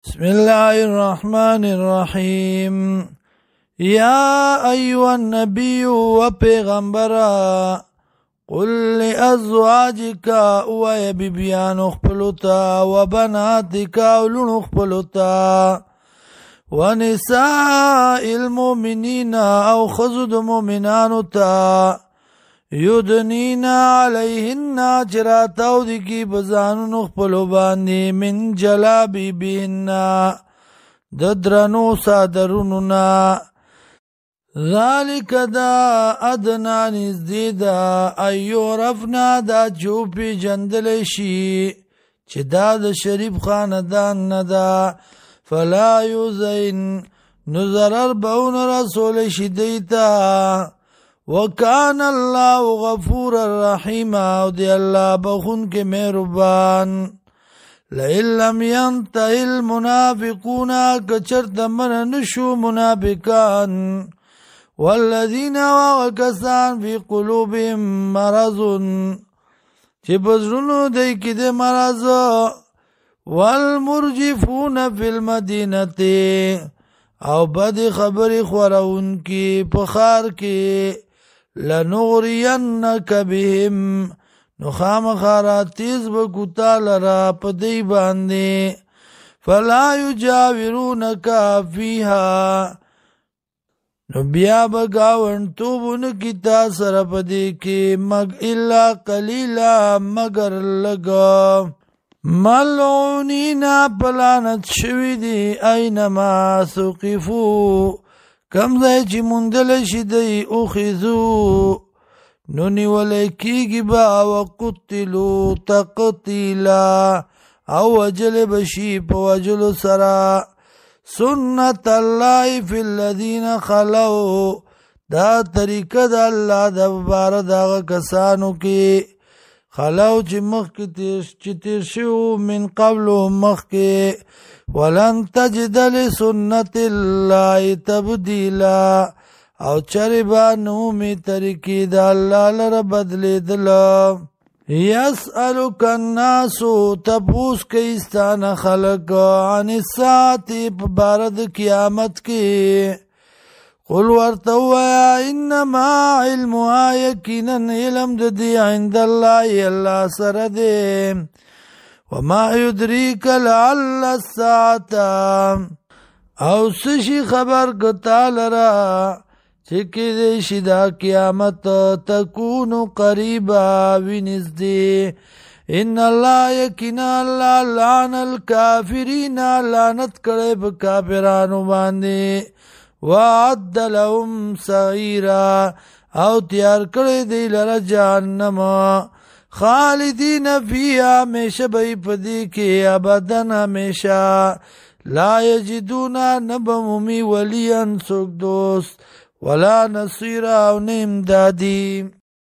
بسم الله الرحمن الرحيم يا أيها النبي وبيغمبرا قل لأزواجك ويبيبيان اخبلتا وبناتك ولن اخبلتا ونساء المؤمنين أو خزد مؤمنانتا یدنین علیهن چراتاو دکی بزانون اخپلو باندی من جلابی بهن ددرنو سادروننا ذالک دا ادنا نزدیدا ایو رفنا دا چوپی جندلشی چه دا دا شریف خاندان ندا فلا یوزین نزرر بون رسولشی دیتا وکان اللہ غفور الرحیم او دی اللہ بخون کے مہربان لئن لم ينتهي المنافقون کچرت من نشو منافقان والذین وکسان فی قلوبهم مرض چی بزرونو دی کد مرض والمرجفون فی المدینة او بد خبر خورون کی پخار کی لنغرینک بهم نخام خاراتیز بکتا لرا پدی باندی فلا یجاورونک فیها نبیا بگاون توبون کتا سر پدی کی مگ الا قلیلا مگر لگا ملعونین پلانت شوی دی اینما سقفو کم ځای چې موندل شي دی اخذو نو نیولی کیږي به وقتلو تقتیلا او وجل بشي په وجلو سره سنت الله فی الذین خلو دا طریقه د الله د باره دغه کسانو کې خلو چې مخکې تیر شو من قبل مخکې ولن تجد لسنت الله تبدیلا او چربا نومی ترکی دا اللہ لر بدلی دلا یسألک الناس تپوس کئیستان خلق عن الساعتی بارد قیامت کی قل ورتویا انما علمها یقینا علم دی عند اللہ اللہ سردے وما يدريك لعل الساعة او سشي خبر قتال را چکی دی شدا قیامت تکون قریبا ونزدی ان اللہ یقینا اللہ لعن الكافرین لعنت کرے بکافرانو باندی وعد لهم سعیرا او تیار کرے دی لر جہنم خالدین فیها ہمیشہ بھئی پدی کے ابدن ہمیشہ لا یجدونا نبمومی ولیا سوک دوست ولا نصیرا و نیم دادی